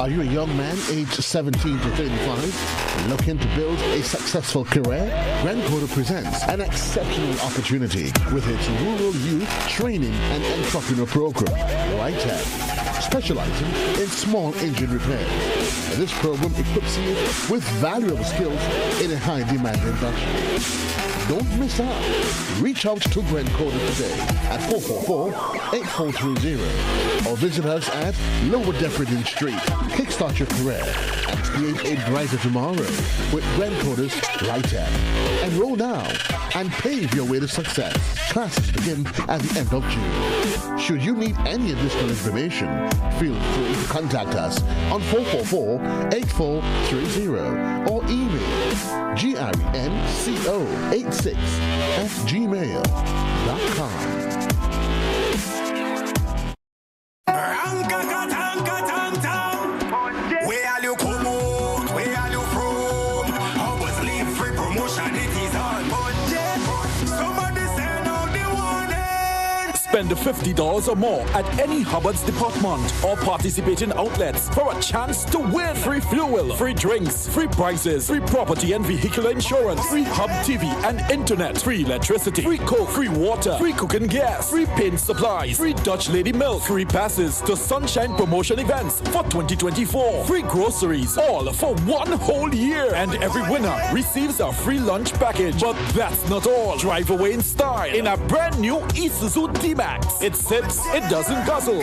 Are you a young man aged 17 to 35 looking to build a successful career? Grenada presents an exceptional opportunity with its rural youth training and entrepreneur program, RITEC, specializing in small engine repairs. This program equips you with valuable skills in a high-demand industry. Don't miss out. Reach out to Grenada today at 444-8430 or visit us at Lower Defridin Street. Kickstart your career and create a brighter tomorrow with Grenada's RITEC. Enroll now and pave your way to success. Classes begin at the end of June. Should you need any additional information, feel free to contact us on 444-8430 or email grenco86@gmail.com. Spend $50 or more at any Hubbard's department or participating outlets for a chance to win free fuel, free drinks, free prizes, free property and vehicular insurance, free Hub TV and internet, free electricity, free coke, free water, free cooking gas, free paint supplies, free Dutch Lady milk, free passes to Sunshine promotion events for 2024, free groceries, all for one whole year. And every winner receives a free lunch package. But that's not all. Drive away in style in a brand new Isuzu D-Max. It sits, it doesn't guzzle.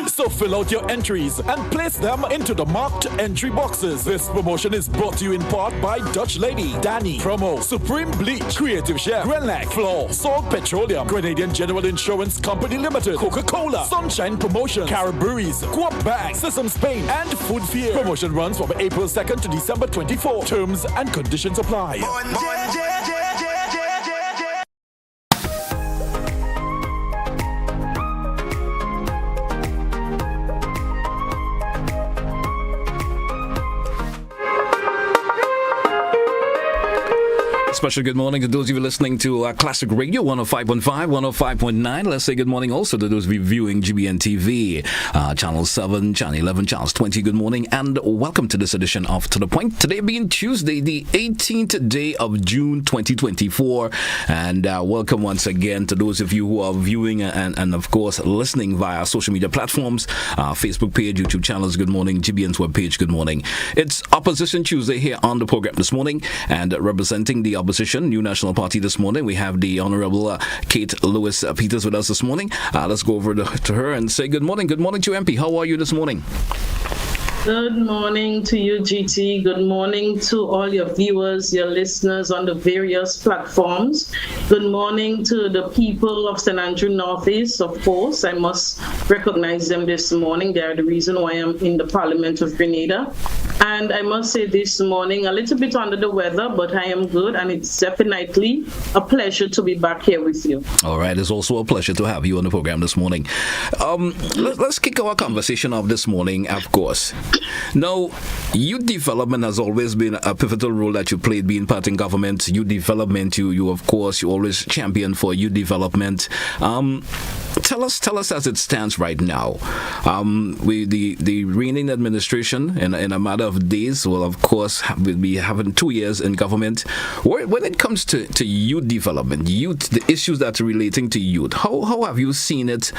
So fill out your entries and place them into the marked entry boxes. This promotion is brought to you in part by Dutch Lady, Danny, Promo, Supreme Bleach, Creative Chef, Grenlag, Floor, Salt Petroleum, Grenadian General Insurance Company Limited, Coca-Cola, Sunshine Promotion, Caribberies, Coop Bank, Sesame Spain, and Food Fear. Promotion runs from April 2nd to December 24. Terms and conditions apply. Special good morning to those of you listening to Classic Radio 105.5, 105.9. Let's say good morning also to those viewing GBN TV, Channel 7, Channel 11, Channel 20. Good morning and welcome to this edition of To The Point. Today being Tuesday, the 18th day of June 2024. And welcome once again to those of you who are viewing and of course listening via social media platforms, Facebook page, YouTube channels. Good morning. GBN's webpage. Good morning. It's Opposition Tuesday here on the program this morning, and representing the opposition New National Party this morning, we have the Honorable Kate Lewis Peters with us this morning. Let's go over to her and say good morning. Good morning to you, MP. How are you this morning? Good morning to you, GT. Good morning to all your viewers, your listeners on the various platforms. Good morning to the people of St. Andrew Northeast, of course. I must recognize them this morning. They are the reason why I'm in the Parliament of Grenada. And I must say this morning, a little bit under the weather, but I am good, and it's definitely a pleasure to be back here with you. All right, it's also a pleasure to have you on the program this morning. Let's kick our conversation off this morning, of course. Now, youth development has always been a pivotal role that you played being part in government. Youth development, you of course, you always champion for youth development. Tell us as it stands right now. With the reigning administration in a matter of days will of course will be having 2 years in government. When it comes to youth development, the issues that are relating to youth, how have you seen it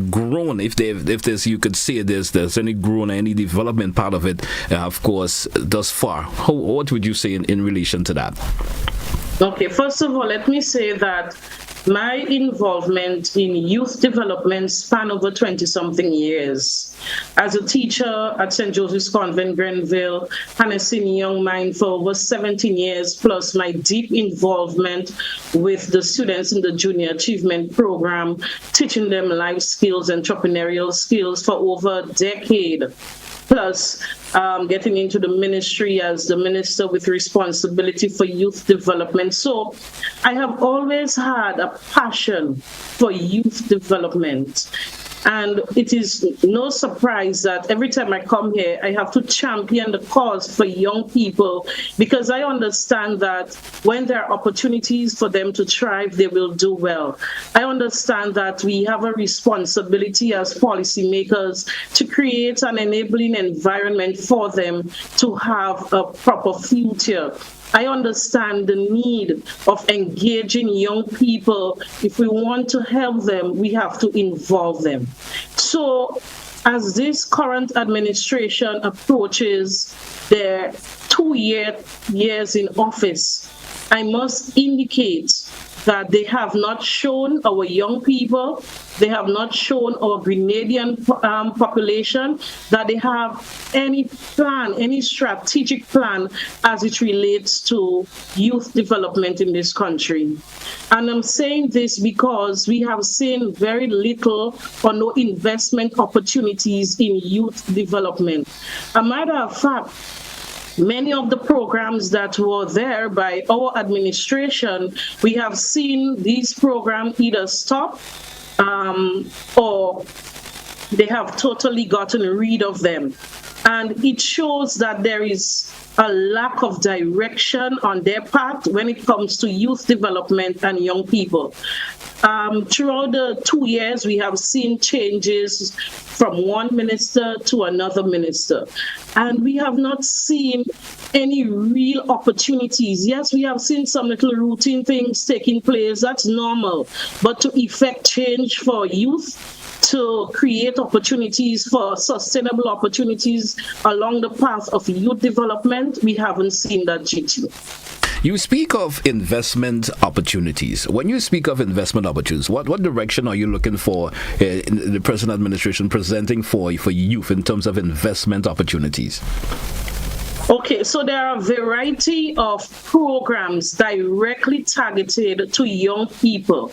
grown? If there's you could say there's any grown, any development part of it, of course, thus far. What would you say in relation to that? Okay, first of all, let me say that my involvement in youth development span over 20-something years. As a teacher at St. Joseph's Convent, Grenville, and a senior young mind for over 17 years, plus my deep involvement with the students in the Junior Achievement Program, teaching them life skills, entrepreneurial skills for over a decade. Plus, getting into the ministry as the minister with responsibility for youth development. So I have always had a passion for youth development. And it is no surprise that every time I come here, I have to champion the cause for young people, because I understand that when there are opportunities for them to thrive, they will do well. I understand that we have a responsibility as policymakers to create an enabling environment for them to have a proper future. I understand the need of engaging young people. If we want to help them, we have to involve them. So as this current administration approaches their 2 years in office, I must indicate that they have not shown our young people, they have not shown our Grenadian population that they have any plan, any strategic plan as it relates to youth development in this country. And I'm saying this because we have seen very little or no investment opportunities in youth development. A matter of fact, many of the programs that were there by our administration, we have seen these programs either stop or they have totally gotten rid of them. And it shows that there is a lack of direction on their part when it comes to youth development and young people. Throughout the 2 years, we have seen changes from one minister to another minister, and we have not seen any real opportunities. Yes, we have seen some little routine things taking place, that's normal, but to effect change for youth, to create opportunities for sustainable opportunities along the path of youth development, we haven't seen that, GT. You speak of investment opportunities. When you speak of investment opportunities, what direction are you looking for in the present administration presenting for youth in terms of investment opportunities? Okay, so there are a variety of programs directly targeted to young people.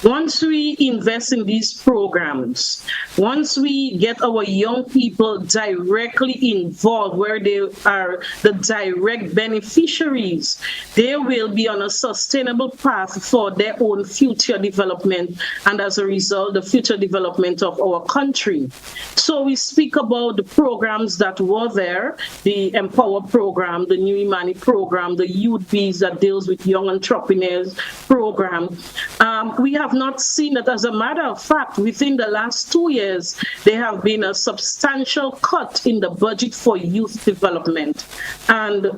Once we invest in these programs, once we get our young people directly involved where they are the direct beneficiaries, they will be on a sustainable path for their own future development and as a result, the future development of our country. So we speak about the programs that were there, the Empower program, the New Imani program, the Youth Bees that deals with young entrepreneurs program. We have not seen that. As a matter of fact, within the last 2 years, there have been a substantial cut in the budget for youth development. And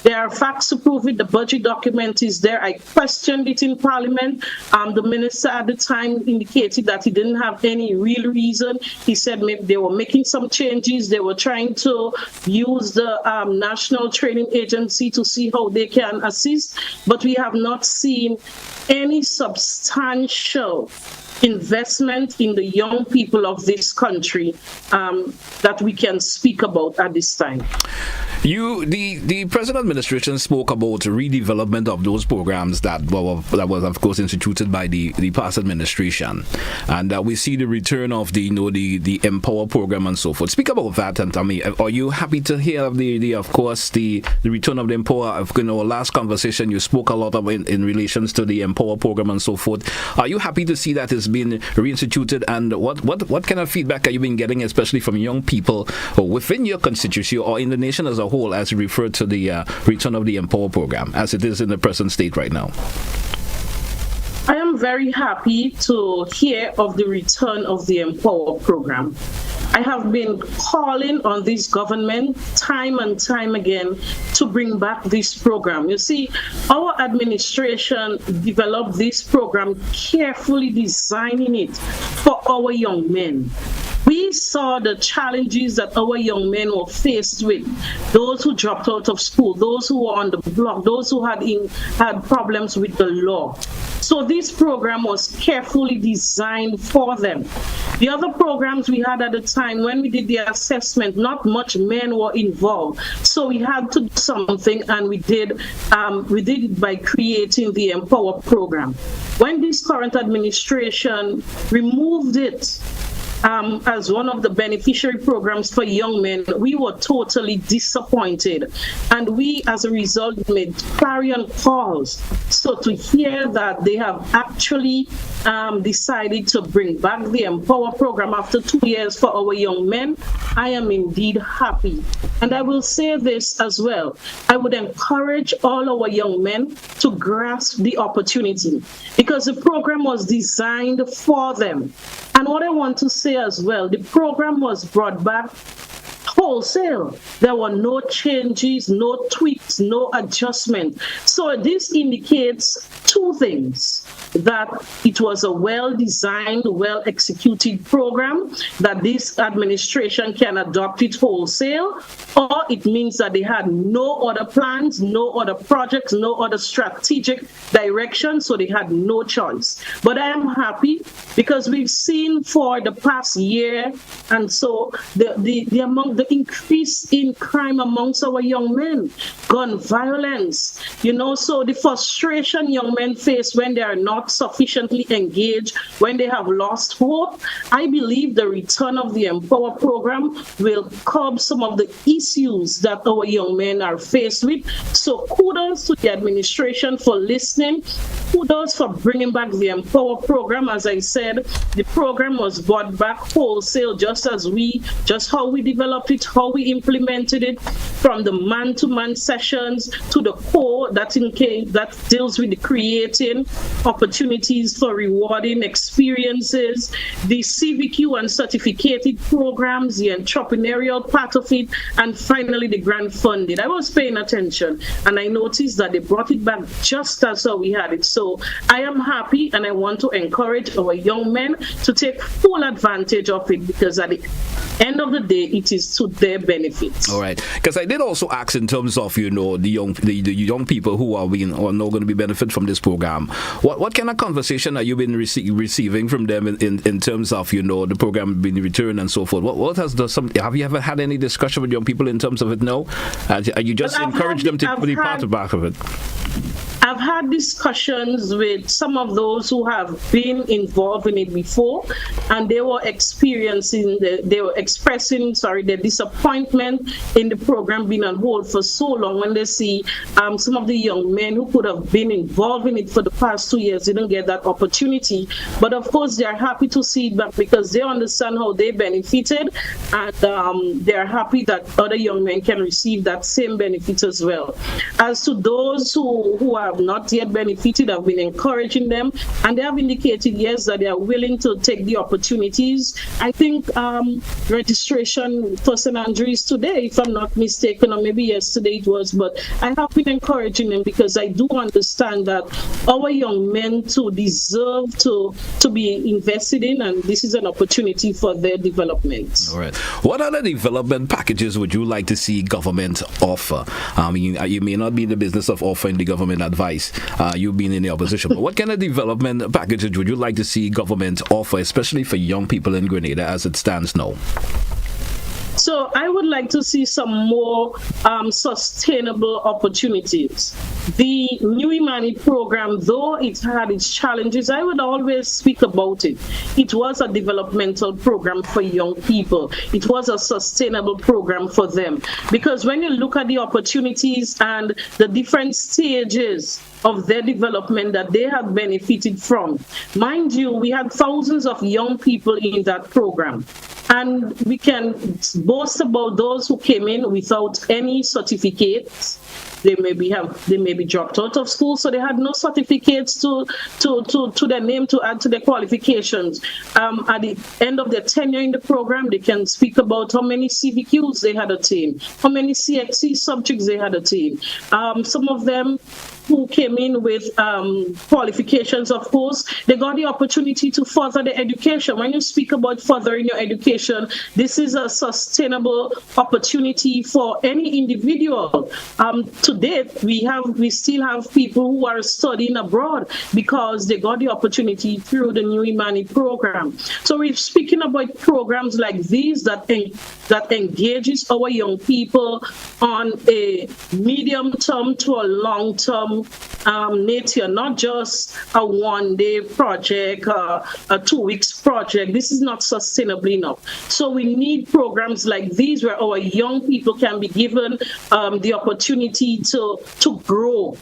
there are facts to prove it. The budget document is there. I questioned it in Parliament. The minister at the time indicated that he didn't have any real reason. He said maybe they were making some changes. They were trying to use the National Training Agency to see how they can assist. But we have not seen any substantial investment in the young people of this country that we can speak about at this time. The present administration spoke about redevelopment of those programs that was of course instituted by the past administration, and we see the return of the Empower program and so forth. Speak about that and tell me, are you happy to hear of the return of the Empower? In our last conversation, you spoke a lot about in relations to the Empower program and so forth. Are you happy to see that it's been reinstituted, and what kind of feedback are you been getting, especially from young people within your constituency or in the nation as a whole, as you refer to the return of the Empower program as it is in the present state right now? I am very happy to hear of the return of the Empower program. I have been calling on this government time and time again to bring back this program. You see, our administration developed this program, carefully designing it for our young men. We saw the challenges that our young men were faced with, those who dropped out of school, those who were on the block, those who had problems with the law. So this program was carefully designed for them. The other programs we had at the time, when we did the assessment, not much men were involved. So we had to do something, and we did it by creating the Empower program. When this current administration removed it as one of the beneficiary programs for young men, we were totally disappointed. And we, as a result, made clarion calls. So to hear that they have actually decided to bring back the Empower program after 2 years for our young men, I am indeed happy. And I will say this as well. I would encourage all our young men to grasp the opportunity because the program was designed for them. And what I want to say as well, the program was brought back wholesale. There were no changes, no tweaks, no adjustment. So this indicates two things: that it was a well-designed, well-executed program, that this administration can adopt it wholesale, or it means that they had no other plans, no other projects, no other strategic direction, so they had no choice. But I am happy because we've seen for the past year and so the increase in crime amongst our young men, gun violence, so the frustration young men face when they are not sufficiently engaged, when they have lost hope. I believe the return of the Empower program will curb some of the issues that our young men are faced with. So kudos to the administration for listening. Kudos for bringing back the Empower program. As I said, the program was brought back wholesale, just how we developed it, how we implemented it, from the man-to-man sessions to the core that deals with the creating opportunities for rewarding experiences, the CVQ and certificated programs, the entrepreneurial part of it, and finally the grant funding. I was paying attention and I noticed that they brought it back just as how we had it. So I am happy and I want to encourage our young men to take full advantage of it because at the end of the day, it is to their benefit. All right, because I did also ask in terms of the young people who are now going to be benefit from this program. What kind of conversation are you been receiving from them in terms of the program being returned and so forth? Have you ever had any discussion with young people in terms of it? No, and you just encourage them to be part of it. I've had discussions with some of those who have been involved in it before, and they were expressing their disappointment in the program being on hold for so long when they see some of the young men who could have been involved in it for the past 2 years didn't get that opportunity. But of course, they are happy to see it back because they understand how they benefited, and they are happy that other young men can receive that same benefit as well. As to those who have not yet benefited, I've been encouraging them, and they have indicated, yes, that they are willing to take the opportunities. I think registration for St. Andrews today, if I'm not mistaken, or maybe yesterday it was, but I have been encouraging them because I do understand that our young men too deserve to be invested in, and this is an opportunity for their development. All right. What other development packages would you like to see government offer? I mean, you may not be in the business of offering the government advice. You've been in the opposition. But what kind of development packages would you like to see government offer, especially for young people in Grenada as it stands now? So I would like to see some more sustainable opportunities. The New Imani program, though it had its challenges, I would always speak about it. It was a developmental program for young people. It was a sustainable program for them. Because when you look at the opportunities and the different stages of their development that they have benefited from, mind you, we had thousands of young people in that program. And we can boast about those who came in without any certificates. They may be dropped out of school, so they had no certificates to their name to add to their qualifications. At the end of their tenure in the program, they can speak about how many CVQs they had attained, how many CXC subjects they had attained. Some of them who came in with qualifications, of course, they got the opportunity to further their education. When you speak about furthering your education, this is a sustainable opportunity for any individual. To date, we still have people who are studying abroad because they got the opportunity through the New Imani program. So we're speaking about programs like these that engages our young people on a medium-term to a long-term nature, not just a one-day project, a 2 weeks project. This is not sustainable enough. So we need programs like these where our young people can be given the opportunity to grow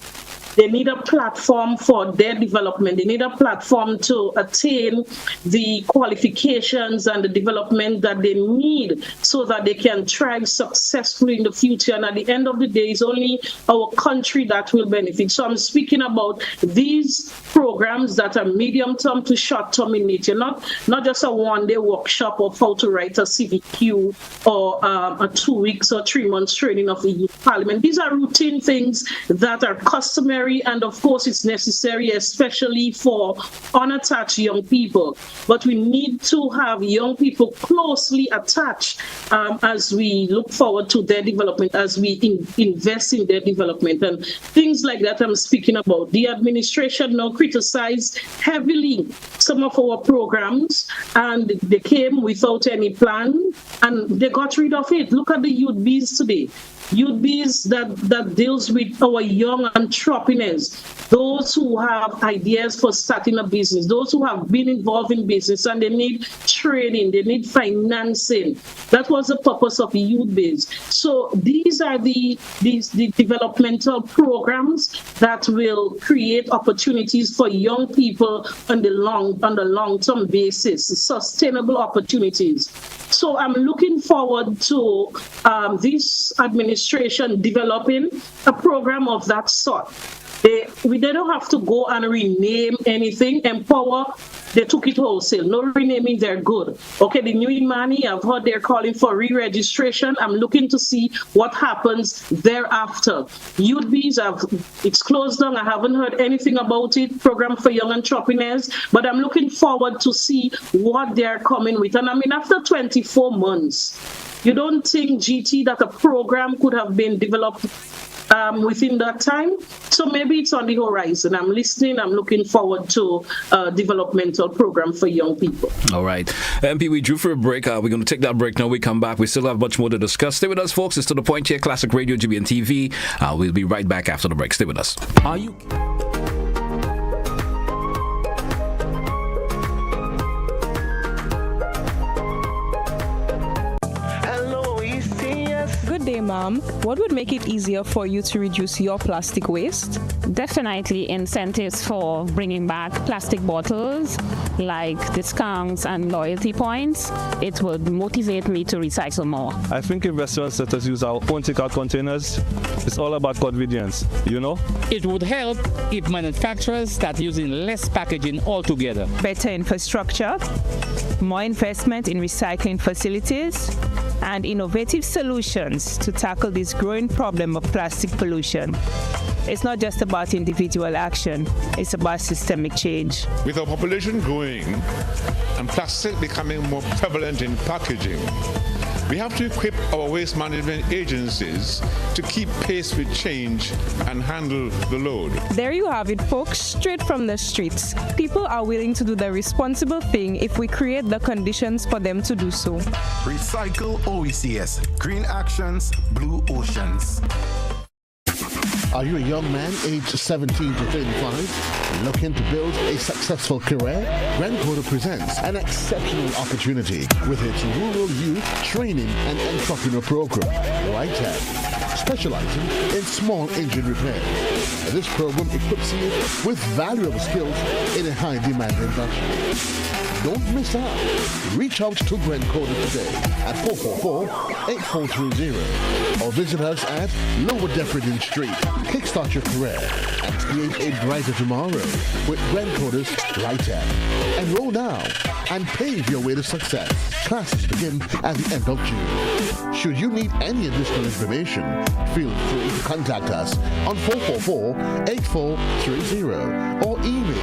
They need a platform for their development. They need a platform to attain the qualifications and the development that they need so that they can thrive successfully in the future. And at the end of the day, it's only our country that will benefit. So I'm speaking about these programs that are medium-term to short-term in nature, not just a one-day workshop of how to write a CVQ or a 2 weeks or 3 months training of the youth parliament. These are routine things that are customary, and of course it's necessary, especially for unattached young people. But we need to have young people closely attached as we look forward to their development, as we invest in their development, and things like that I'm speaking about. The administration now criticized heavily some of our programs, and they came without any plan, and they got rid of it. Look at the youth bees today. Youth bees that deals with our young entrepreneurs, those who have ideas for starting a business, those who have been involved in business and they need training, they need financing. That was the purpose of youth bees. So these are the developmental programs that will create opportunities for young people on the long-term basis, sustainable opportunities. So I'm looking forward to this administration developing a program of that sort. They don't have to go and rename anything. Empower, they took it wholesale. No renaming, they're good. Okay, the new Imani, I've heard they're calling for re-registration. I'm looking to see what happens thereafter. Youth Bees, it's closed down. I haven't heard anything about it. Program for young entrepreneurs. But I'm looking forward to see what they're coming with. And I mean, after 24 months, you don't think, GT, that a program could have been developed within that time? So maybe it's on the horizon. I'm listening. I'm looking forward to a developmental program for young people. All right. MP, we drew for a break. We're going to take that break now. We come back. We still have much more to discuss. Stay with us, folks. It's To The Point here, Classic Radio, GBN TV. We'll be right back after the break. Stay with us. Are you... Good day, Mom. What would make it easier for you to reduce your plastic waste? Definitely incentives for bringing back plastic bottles, like discounts and loyalty points. It would motivate me to recycle more. I think if restaurants let us use our own takeout containers, it's all about convenience, you know? It would help if manufacturers start using less packaging altogether. Better infrastructure, more investment in recycling facilities, and innovative solutions to tackle this growing problem of plastic pollution. It's not just about individual action, it's about systemic change. With our population growing and plastic becoming more prevalent in packaging, we have to equip our waste management agencies to keep pace with change and handle the load. There you have it, folks, straight from the streets. People are willing to do the responsible thing if we create the conditions for them to do so. Recycle OECS. Green actions, blue oceans. Are you a young man aged 17 to 35 looking to build a successful career? Grenada presents an exceptional opportunity with its Rural Youth Training and Entrepreneur Program, RITEC, specializing in small engine repair. This program equips you with valuable skills in a high-demand industry. Don't miss out. Reach out to Grenada today at 444-8430 or visit us at Lower Defridin Street. Kickstart your career and create a brighter tomorrow with Grenada's RITEC. Enroll now and pave your way to success. Classes begin at the end of June. Should you need any additional information, feel free to contact us on 444-8430 or email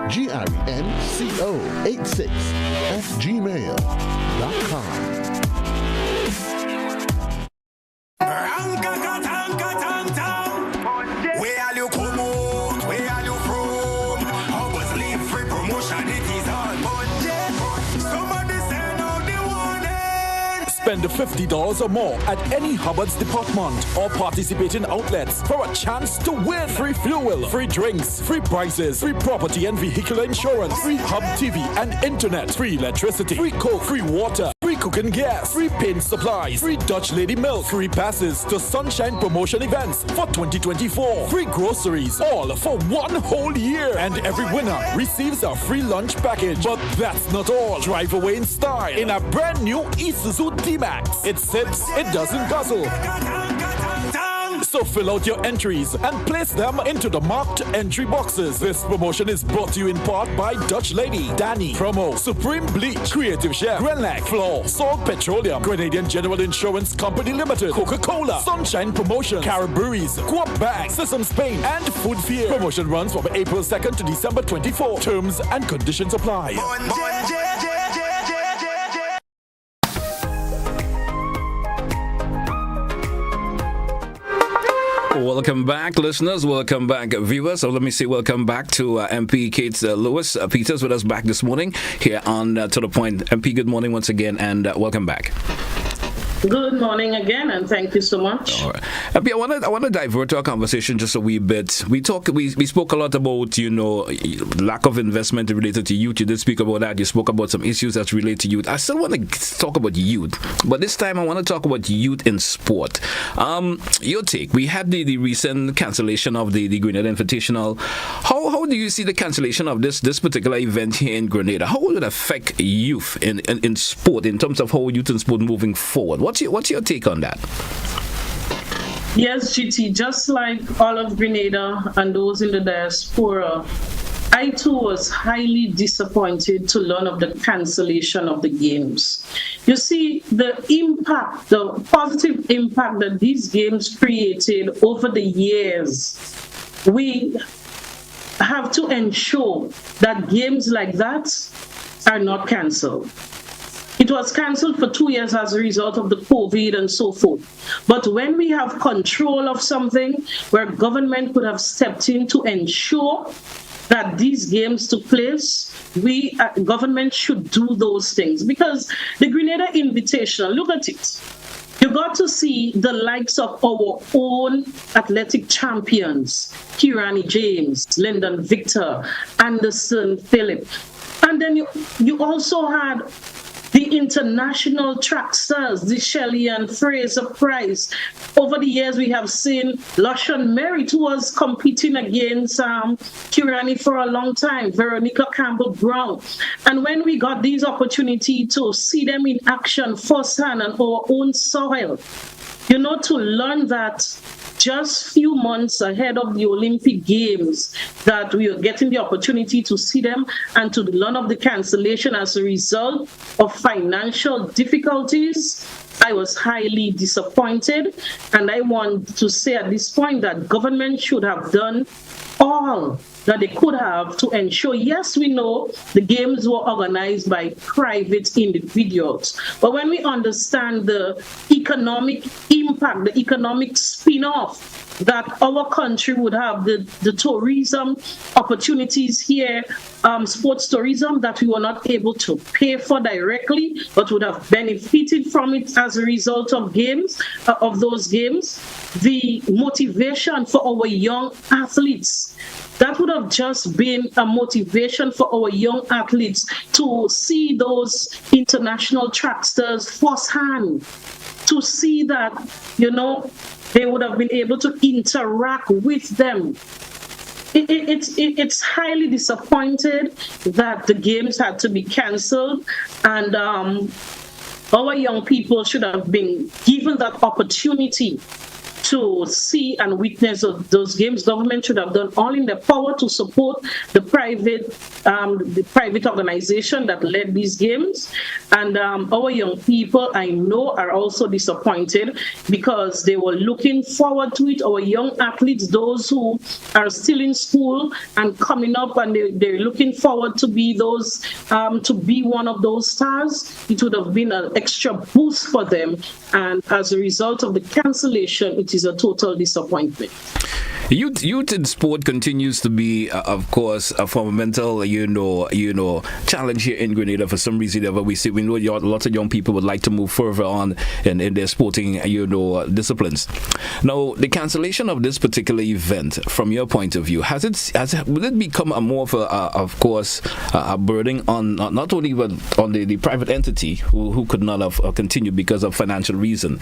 grenco86@gmail.com. Spend $50 or more at any Hubbard's department or participating outlets for a chance to win free fuel, free drinks, free prizes, free property and vehicular insurance, free hub TV and internet, free electricity, free coke, free water, free cooking gas, free paint supplies, free Dutch lady milk, free passes to Sunshine promotion events for 2024, free groceries, all for 1 whole year. And every winner receives a free lunch package. But that's not all. Drive away in style in a brand new Isuzu D-Max. It sips, it doesn't guzzle. So fill out your entries and place them into the marked entry boxes. This promotion is brought to you in part by Dutch Lady, Danny, Promo, Supreme Bleach, Creative Chef, Grenada, Floor, Salt Petroleum, Grenadian General Insurance Company Limited, Coca-Cola, Sunshine Promotion, Caribouries, Coop Bag, Sesame Spain, and Food Fear. Promotion runs from April 2nd to December 24. Terms and conditions apply. Welcome back, listeners. Welcome back, viewers. So let me say welcome back to MP Kate Lewis Peters with us back this morning here on To The Point. MP, good morning once again, and welcome back. Good morning again, and thank you so much. All right. MP, I want to divert our conversation just a wee bit. We spoke a lot about, lack of investment related to youth. You did speak about that. You spoke about some issues that relate to youth. I still want to talk about youth, but this time I want to talk about youth in sport. Your take. We had the recent cancellation of the Grenada Invitational. How do you see the cancellation of this particular event here in Grenada? How will it affect youth in sport in terms of how youth in sport moving forward? What's your take on that? Yes, GT, just like all of Grenada and those in the diaspora, I too was highly disappointed to learn of the cancellation of the games. You see, the positive impact that these games created over the years, we have to ensure that games like that are not cancelled. It was cancelled for 2 years as a result of the COVID and so forth. But when we have control of something where government could have stepped in to ensure that these games took place, government should do those things. Because the Grenada Invitational, look at it. You got to see the likes of our own athletic champions, Kirani James, Lyndon Victor, Anderson Phillip. And then you also had the international track stars, the Shelley and Fraser Price. Over the years, we have seen Lushan Merritt, who was competing against Kirani for a long time, Veronica Campbell-Brown. And when we got this opportunity to see them in action firsthand on our own soil, to learn that just few months ahead of the Olympic Games that we are getting the opportunity to see them and to learn of the cancellation as a result of financial difficulties, I was highly disappointed. And I want to say at this point that government should have done all that they could have to ensure, yes, we know the games were organized by private individuals, but when we understand the economic impact, the economic spin-off that our country would have, the tourism opportunities here, sports tourism that we were not able to pay for directly, but would have benefited from it as a result of those games, the motivation for our young athletes, that would have just been a motivation for our young athletes to see those international track stars firsthand, to see that, they would have been able to interact with them. It's highly disappointed that the games had to be cancelled, and our young people should have been given that opportunity to see and witness those games. Government should have done all in their power to support the private organization that led these games. And our young people, I know, are also disappointed because they were looking forward to it. Our young athletes, those who are still in school and coming up, and they're looking forward to be one of those stars. It would have been an extra boost for them. And as a result of the cancellation, it is a total disappointment. Youth in sport continues to be, of course, a fundamental, challenge here in Grenada. For some reason, we know lots of young people would like to move further on in their sporting, disciplines. Now, the cancellation of this particular event, from your point of view, will it become a more of a burden on not only on the private entity who could not have continued because of financial reason?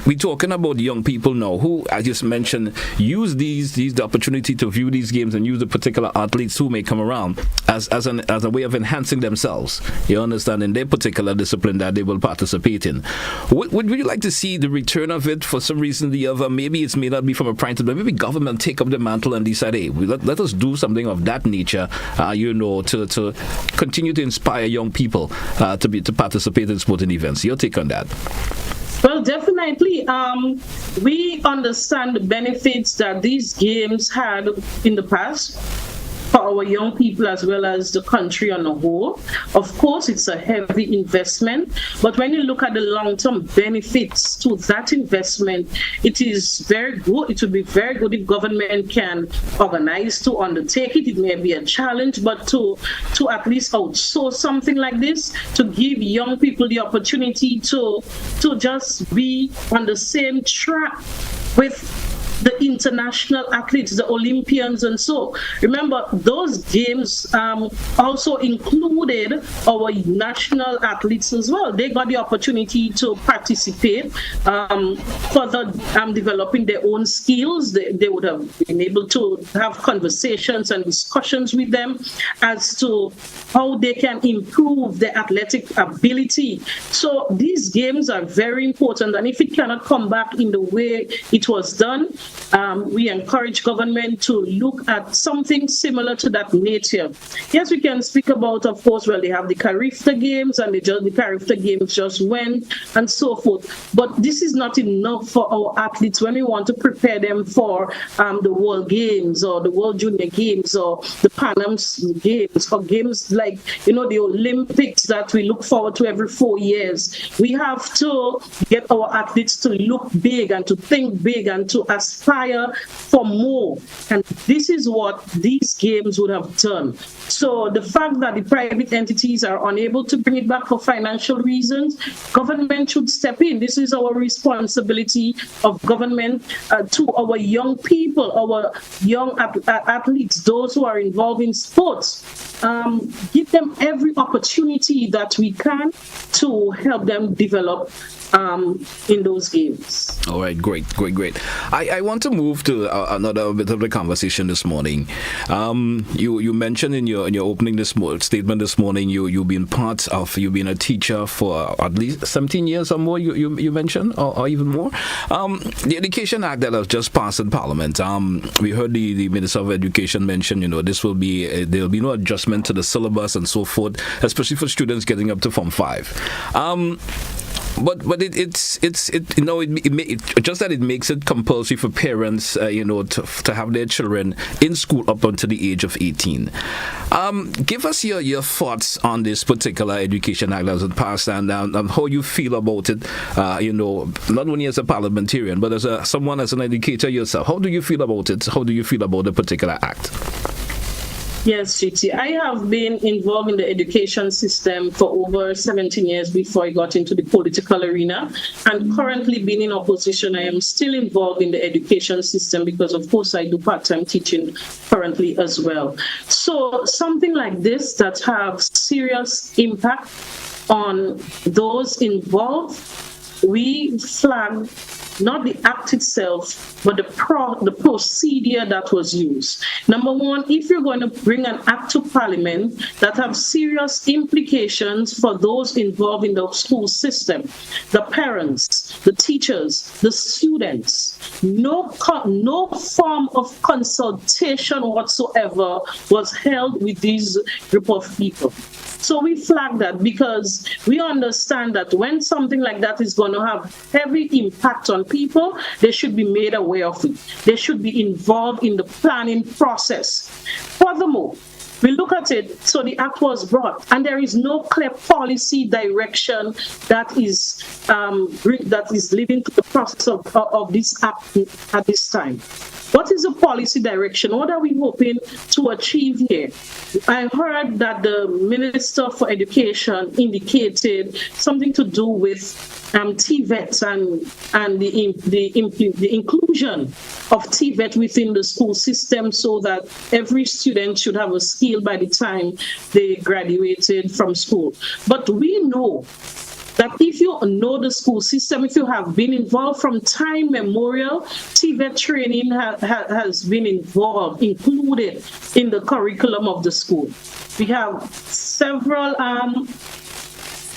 We're talking about young people now who, as you mentioned, use the opportunity to view these games and use the particular athletes who may come around as a way of enhancing themselves. You understand, in their particular discipline that they will participate in. Would you like to see the return of it for some reason or the other? Maybe it may not be from a private, but maybe government take up the mantle and decide, hey, let us do something of that nature, to continue to inspire young people to participate in sporting events. Your take on that? Well, definitely. We understand the benefits that these games had in the past for our young people as well as the country on a whole. Of course, it's a heavy investment, but when you look at the long-term benefits to that investment, it is very good. It would be very good if government can organize to undertake it. It may be a challenge, but to at least outsource something like this, to give young people the opportunity to just be on the same track with the international athletes, the Olympians, and so. Remember, those games also included our national athletes as well. They got the opportunity to participate, further developing their own skills. They would have been able to have conversations and discussions with them as to how they can improve their athletic ability. So these games are very important, and if it cannot come back in the way it was done, we encourage government to look at something similar to that nature. Yes, we can speak about, of course, well, they have the Carifta Games, and the Carifta Games just went, and so forth. But this is not enough for our athletes when we want to prepare them for the World Games or the World Junior Games or the Pan Am Games or games like, the Olympics that we look forward to every 4 years. We have to get our athletes to look big and to think big and to aspire for more. And this is what these games would have done. So the fact that the private entities are unable to bring it back for financial reasons, government should step in. This is our responsibility of government to our young people, our young athletes, those who are involved in sports. Give them every opportunity that we can to help them develop in those games. All right, great. I want to move to another bit of the conversation this morning. You mentioned in your opening statement this morning, you've been a teacher for at least 17 years or more. You mentioned, or even more. The Education Act that has just passed in Parliament. We heard the Minister of Education mention, this will be there'll be no adjustment to the syllabus and so forth, especially for students getting up to Form 5. But it's just that it makes it compulsory for parents, to have their children in school up until the age of 18. Give us your thoughts on this particular Education Act as it passed and how you feel about it. Not only as a parliamentarian, but as someone as an educator yourself. How do you feel about it? How do you feel about the particular act? Yes, GT. I have been involved in the education system for over 17 years before I got into the political arena. And currently being in opposition, I am still involved in the education system because, of course, I do part-time teaching currently as well. So something like this that have serious impact on those involved, we flag not the act itself, but the procedure that was used. Number one, if you're going to bring an act to Parliament that have serious implications for those involved in the school system, the parents, the teachers, the students, no form of consultation whatsoever was held with these group of people. So we flag that because we understand that when something like that is going to have heavy impact on people, they should be made aware of it. They should be involved in the planning process. Furthermore, we look at it, so the act was brought, and there is no clear policy direction that is leading to the process of this act at this time. What is the policy direction? What are we hoping to achieve here? I heard that the Minister for Education indicated something to do with TVET and the inclusion of TVET within the school system so that every student should have a skill by the time they graduated from school. But we know that if you know the school system, if you have been involved from time memorial, TVET training has been included in the curriculum of the school. We have several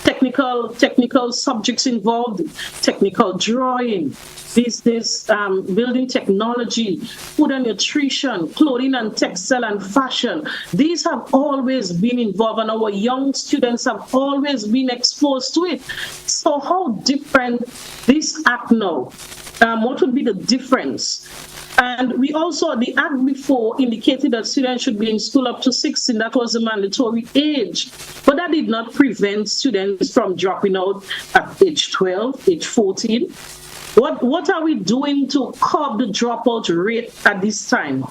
technical subjects involved: technical drawing, business, building technology, food and nutrition, clothing and textile and fashion. These have always been involved, and our young students have always been exposed to it. So how different this act now? What would be the difference? And we also, the act before indicated that students should be in school up to 16. That was the mandatory age. But that did not prevent students from dropping out at age 12, age 14. What are we doing to curb the dropout rate at this time?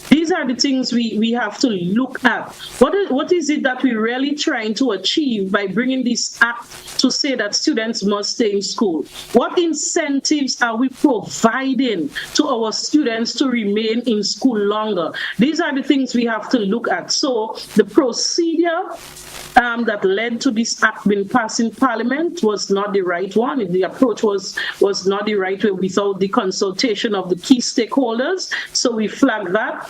These are the things we have to look at. What is it that we're really trying to achieve by bringing this act to say that students must stay in school? What incentives are we providing to our students to remain in school longer? These are the things we have to look at. So the procedure that led to this act being passed in Parliament was not the right one. The approach was not the right way without the consultation of the key stakeholders. So we flagged that.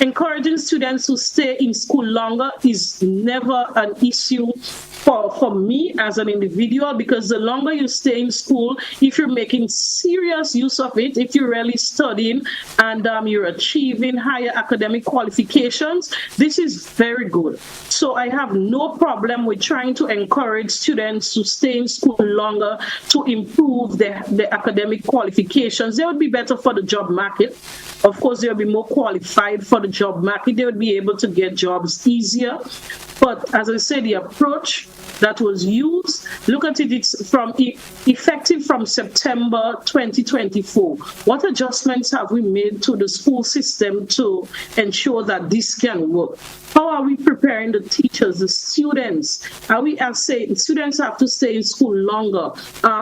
Encouraging students to stay in school longer is never an issue for me as an individual, because the longer you stay in school, if you're making serious use of it, if you're really studying and you're achieving higher academic qualifications, this is very good. So I have no problem with trying to encourage students to stay in school longer to improve their academic qualifications. They would be better for the job market. Of course, they'll be more qualified for the job market. They would be able to get jobs easier. But as I said, the approach that was used, look at it, it's effective from September 2024. What adjustments have we made to the school system to ensure that this can work? How are we preparing the teachers, the students? Are we saying students have to stay in school longer?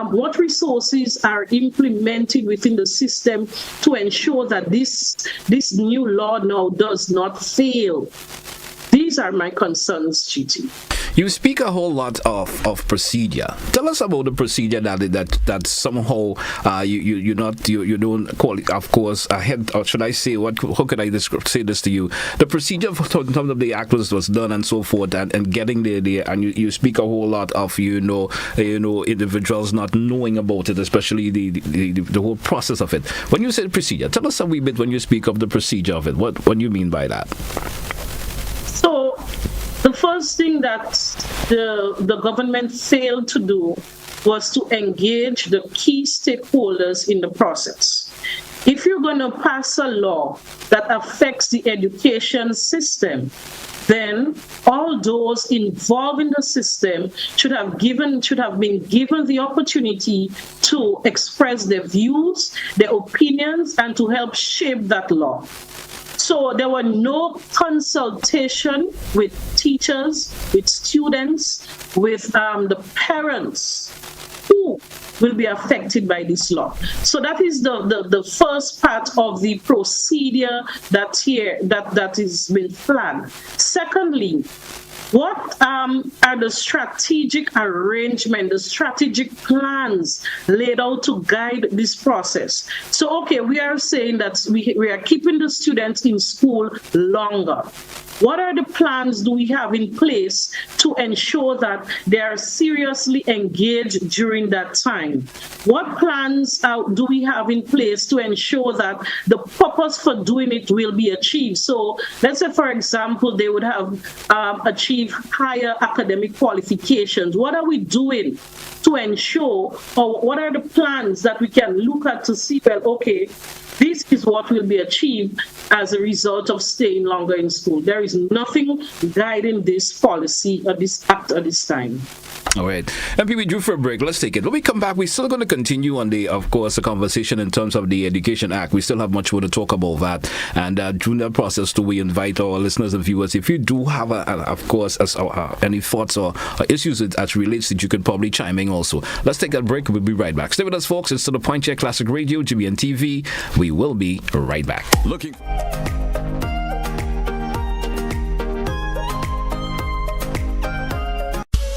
What resources are implemented within the system to ensure that this new law now does not fail? These are my concerns, GT. You speak a whole lot of procedure. Tell us about the procedure that somehow you don't call it, of course, ahead, or should I say, how could I say this to you? The procedure in terms of the act was done and so forth, and getting there, and you speak a whole lot of individuals not knowing about it, especially the whole process of it. When you say procedure, tell us a wee bit when you speak of the procedure of it. What do you mean by that? So the first thing that the government failed to do was to engage the key stakeholders in the process. If you're going to pass a law that affects the education system, then all those involved in the system should have been given the opportunity to express their views, their opinions, and to help shape that law. So there were no consultation with teachers, with students, with the parents who will be affected by this law. So that is the first part of the procedure that is being flagged. Secondly, what are the strategic arrangements, the strategic plans laid out to guide this process? So, okay, we are saying that we are keeping the students in school longer. What are the plans do we have in place to ensure that they are seriously engaged during that time? What plans do we have in place to ensure that the purpose for doing it will be achieved? So let's say, for example, they would have achieved higher academic qualifications. What are we doing to ensure, or what are the plans that we can look at to see, well, okay, this is what will be achieved as a result of staying longer in school? There is nothing guiding this policy or this act at this time. All right. MP, we drew for a break. Let's take it. When we come back, we're still going to continue on the conversation in terms of the Education Act. We still have much more to talk about that. And during that process, too, we invite our listeners and viewers, if you do have, any thoughts or issues as relates to it, you could probably chime in also. Let's take that break. We'll be right back. Stay with us, folks. It's To The Point here, Classic Radio, GBN TV. We will be right back. Looking.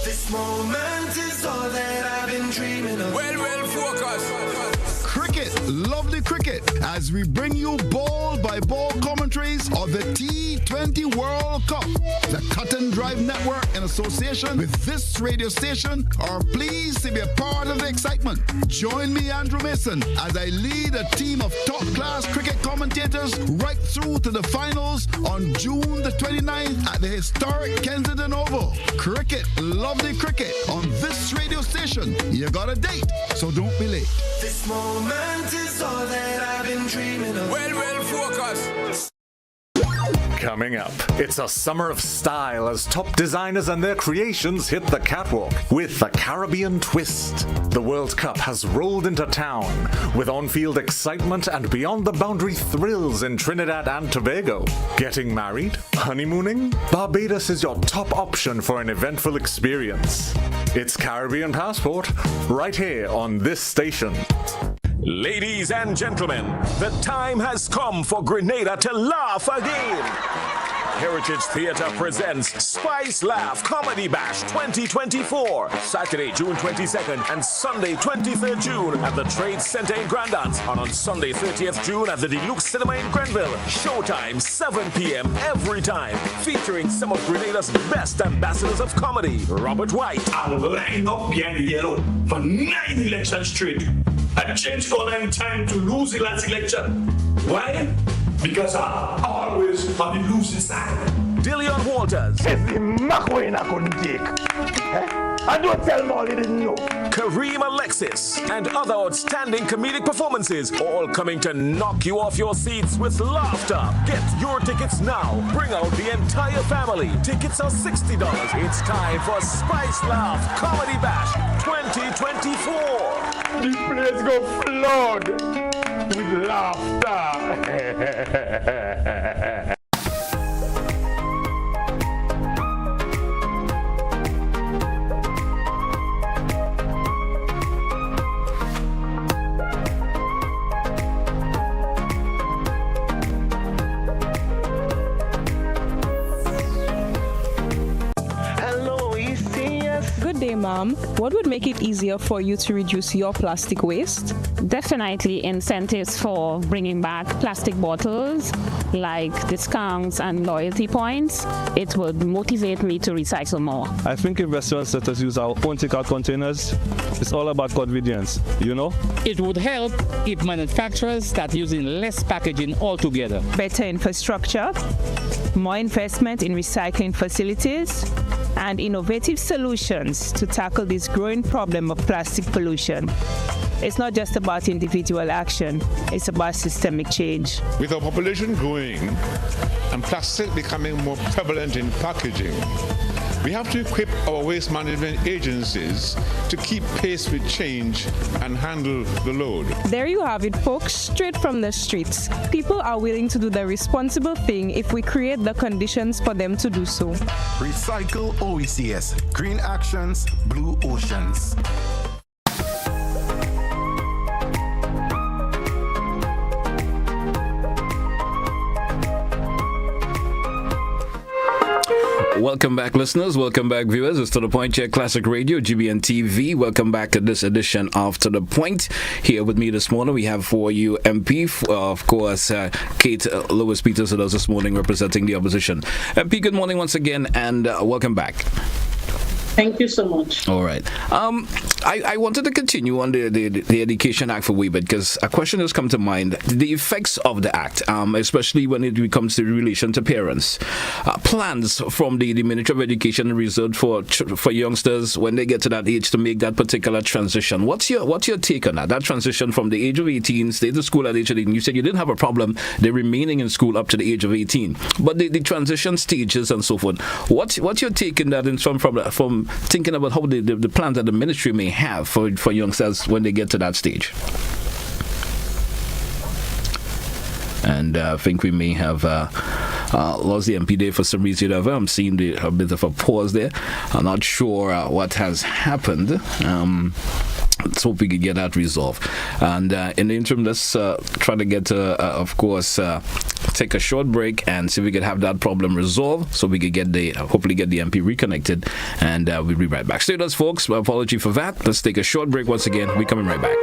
This moment is all that I've been dreaming of. Well, focus. Cricket, lovely cricket, as we bring you ball by ball commentaries of the T20 World Cup. The Cut and Drive Network, in association with this radio station, are pleased to be a part of the excitement. Join me, Andrew Mason, as I lead a team of top-class cricket commentators right through to the finals on June the 29th at the historic Kensington Oval. Cricket, lovely cricket, on this radio station. You got a date, so don't be late. This moment is all that I've been dreaming of. Well, focus. Coming up, it's a summer of style as top designers and their creations hit the catwalk with a Caribbean twist. The World Cup has rolled into town with on-field excitement and beyond-the-boundary thrills in Trinidad and Tobago. Getting married? Honeymooning? Barbados is your top option for an eventful experience. It's Caribbean Passport, right here on this station. Ladies and gentlemen, the time has come for Grenada to laugh again. Heritage Theatre presents Spice Laugh Comedy Bash 2024, Saturday, June 22nd and Sunday, 23rd June at the Trade Center in Grandance, and on Sunday, 30th June at the Deluxe Cinema in Grenville. Showtime, 7 p.m. every time, featuring some of Grenada's best ambassadors of comedy. Robert White. I will line up behind the yellow for 9 elections straight. I changed all in time to lose the last election. Why? Because I'm always on the losing side. Dillion Walters. It's the McWayne I couldn't take. I don't tell Molly didn't know. Kareem Alexis and other outstanding comedic performances, all coming to knock you off your seats with laughter. Get your tickets now. Bring out the entire family. Tickets are $60. It's time for Spice Laugh Comedy Bash 2024. The place go flood with laughter. Good day, Mom. What would make it easier for you to reduce your plastic waste? Definitely incentives for bringing back plastic bottles, like discounts and loyalty points. It would motivate me to recycle more. I think if restaurants let us use our own takeout containers, it's all about convenience, you know? It would help if manufacturers start using less packaging altogether. Better infrastructure, more investment in recycling facilities, and innovative solutions to tackle this growing problem of plastic pollution. It's not just about individual action, it's about systemic change. With our population growing and plastic becoming more prevalent in packaging, we have to equip our waste management agencies to keep pace with change and handle the load. There you have it, folks, straight from the streets. People are willing to do the responsible thing if we create the conditions for them to do so. Recycle OECS. Green actions, blue oceans. Welcome back, listeners. Welcome back, viewers. It's To The Point here, Classic Radio, GBN TV. Welcome back to this edition of To The Point. Here with me this morning, we have for you MP, of course, Kate Lewis Peters with us this morning, representing the opposition. MP, good morning once again, and welcome back. Thank you so much. All right. I wanted to continue on the Education Act for a wee bit, because a question has come to mind. The effects of the Act, especially when it comes to relation to parents. Plans from the Ministry of Education reserved for youngsters when they get to that age to make that particular transition. What's your take on that? That transition from the age of 18, stay to school at the age of 18. You said you didn't have a problem, they're remaining in school up to the age of 18. But the transition stages and so forth. What's your take in that from thinking about how the plans that the ministry may have for youngsters when they get to that stage. And I think we may have lost the MP there for some reason or other. I'm seeing a bit of a pause there. I'm not sure what has happened. Let's hope we can get that resolved. And in the interim, let's try to get of course, take a short break and see if we can have that problem resolved, so we could get hopefully get the MP reconnected, and we'll be right back. Stay with us, folks. My apology for that. Let's take a short break once again. We're coming right back.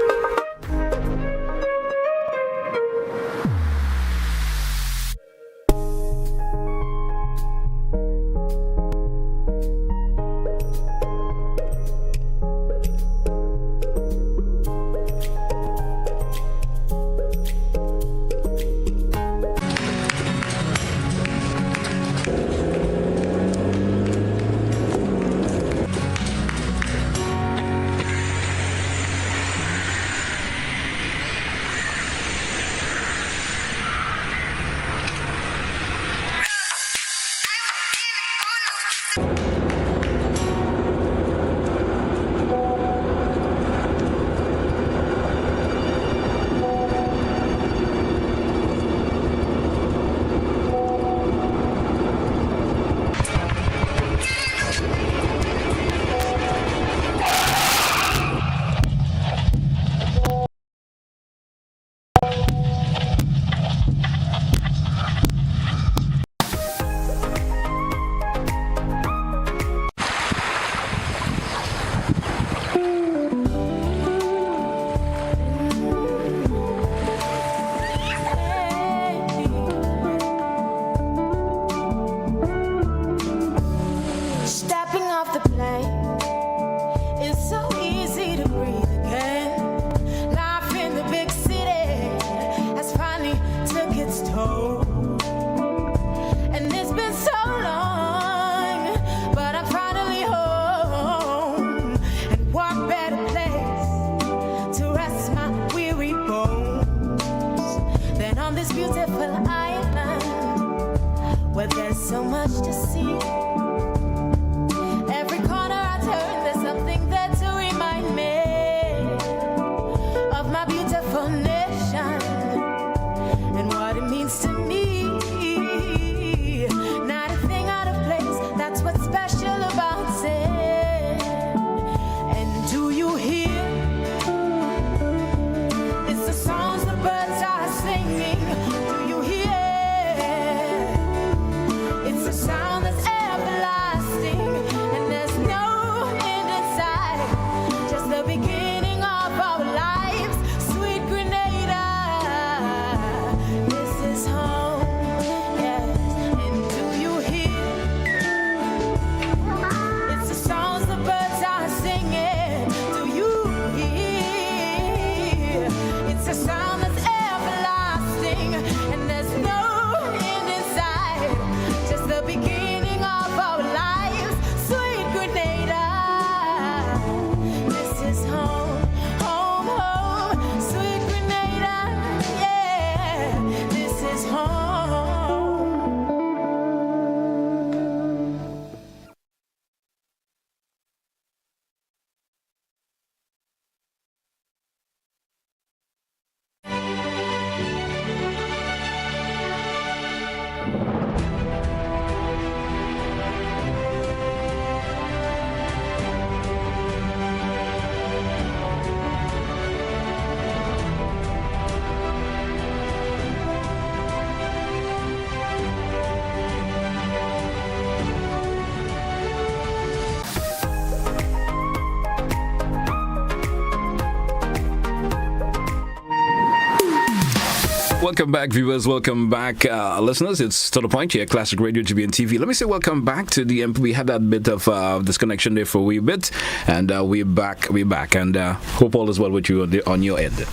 Welcome back, viewers. Welcome back, listeners. It's To The Point here, Classic Radio, GBN TV. Let me say welcome back to the MP. We had that bit of disconnection there for a wee bit, and we're back. And hope all is well with you on your end.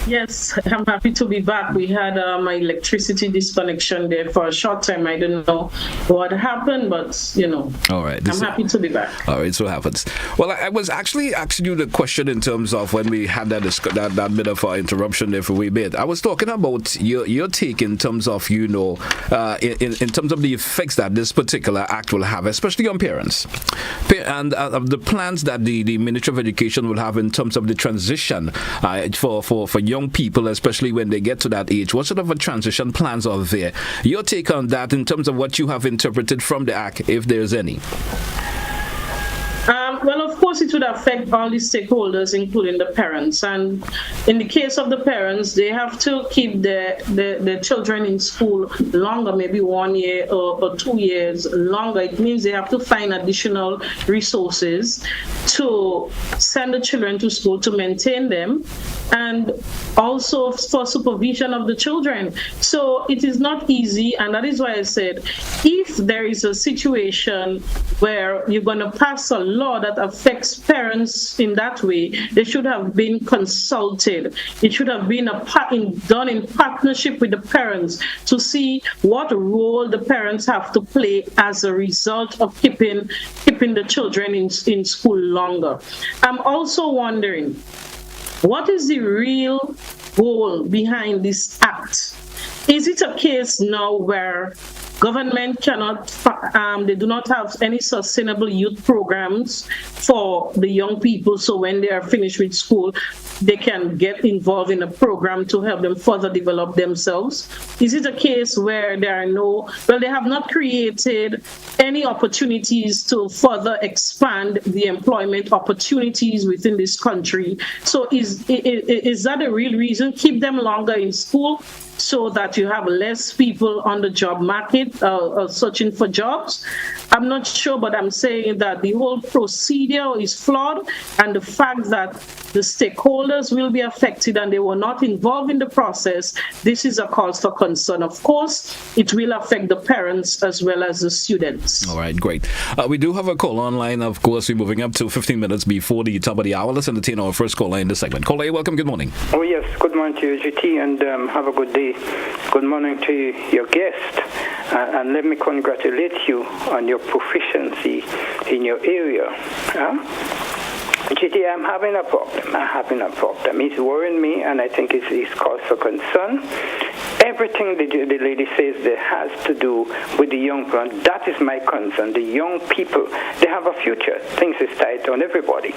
Yes, I'm happy to be back. We had my electricity disconnection there for a short time. I don't know what happened, but All right. I'm happy to be back. All right, so it happens. Well, I was actually asking you the question in terms of when we had that bit of interruption there for a wee bit. I was talking about your take in terms of in terms of the effects that this particular act will have, especially on parents, and the plans that the Ministry of Education will have in terms of the transition for young people, especially when they get to that age. What sort of a transition plans are there? Your take on that in terms of what you have interpreted from the act, if there's any. Well, of course, it would affect all the stakeholders, including the parents. And in the case of the parents, they have to keep the children in school longer, maybe 1 year or 2 years longer. It means they have to find additional resources to send the children to school to maintain them, and also for supervision of the children. So it is not easy, and that is why I said, if there is a situation where you're going to pass a law that affects parents in that way, they should have been consulted. It should have been done in partnership with the parents to see what role the parents have to play as a result of keeping the children in school longer. I'm also wondering, what is the real goal behind this act? Is it a case now where government cannot, they do not have any sustainable youth programs for the young people, so when they are finished with school, they can get involved in a program to help them further develop themselves? Is it a case where they have not created any opportunities to further expand the employment opportunities within this country? So is that a real reason? Keep them longer in school so that you have less people on the job market searching for jobs? I'm not sure, but I'm saying that the whole procedure is flawed, and the fact that the stakeholders will be affected and they were not involved in the process, this is a cause for concern. Of course, it will affect the parents as well as the students. All right, great. We do have a call online. Of course, we're moving up to 15 minutes before the top of the hour. Let's entertain our first caller in this segment. Caller, you're welcome. Good morning. Oh, yes. Good morning to you, GT, and have a good day. Good morning to your guest. And let me congratulate you on your proficiency in your area. GT, I'm having a problem. It's worrying me, and I think it's cause for concern. Everything the lady says that has to do with the young people, that is my concern. The young people, they have a future. Things is tight on everybody.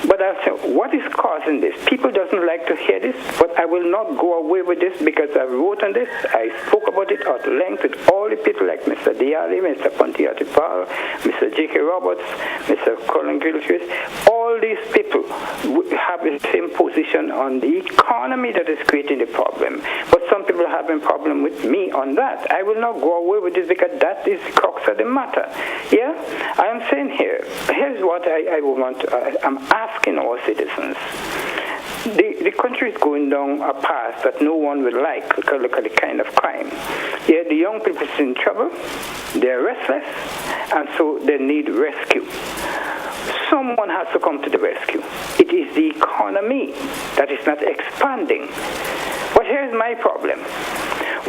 But I say, what is causing this? People doesn't like to hear this, but I will not go away with this because I wrote on this. I spoke about it at length with all the people like Mr. Diali, Mr. Pontiatipal, Mr. J.K. Roberts, Mr. Colin Gilchrist. All these people have the same position on the economy that is creating the problem. But some people are having problem with me on that. I will not go away with this because that is the crux of the matter. Yeah? I am saying here's what I want. I'm asking our citizens. The country is going down a path that no one will like. Look at the kind of crime. Yeah, the young people are in trouble. They're restless, and so they need rescue. Someone has to come to the rescue. It is the economy that is not expanding. But here's my problem.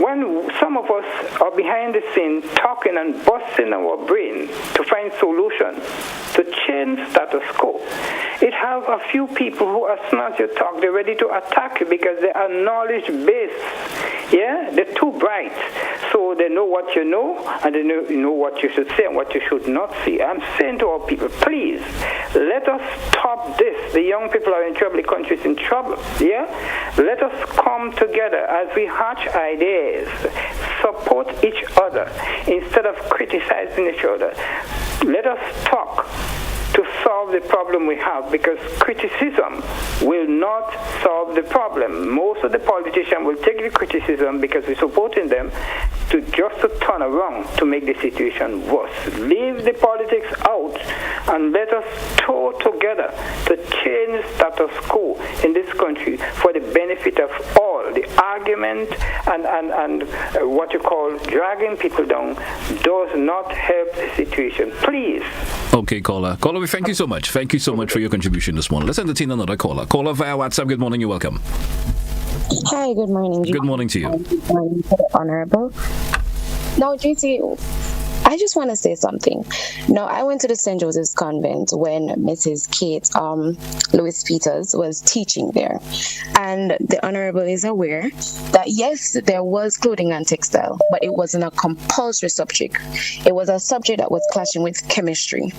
When some of us are behind the scene talking and busting our brain to find solutions to change status quo, it have a few people who, as soon as you talk, they're ready to attack you because they are knowledge-based. Yeah, they're too bright. So they know what you know, and they know what you should say and what you should not say. I'm saying to our people, please, let us stop this. The young people are in trouble, the country is in trouble. Yeah? Let us come together as we hatch ideas, support each other instead of criticizing each other. Let us talk to solve the problem we have, because criticism will not solve the problem. Most of the politicians will take the criticism because we're supporting them to turn around to make the situation worse. Leave the politics out and let us tour together to change status quo in this country for the benefit of all. The argument and what you call dragging people down does not help the situation. Please. Okay, caller, we thank you so much. Thank you so much for your contribution this morning. Let's entertain another caller. Caller via WhatsApp. Good morning. You're welcome. Hi, good morning. Good morning to you. Good morning to the Honorable. Now, GT, I just want to say something. Now, I went to the St. Joseph's Convent when Mrs. Kate Lewis Peters was teaching there. And the Honorable is aware that, yes, there was clothing and textile, but it wasn't a compulsory subject. It was a subject that was clashing with chemistry.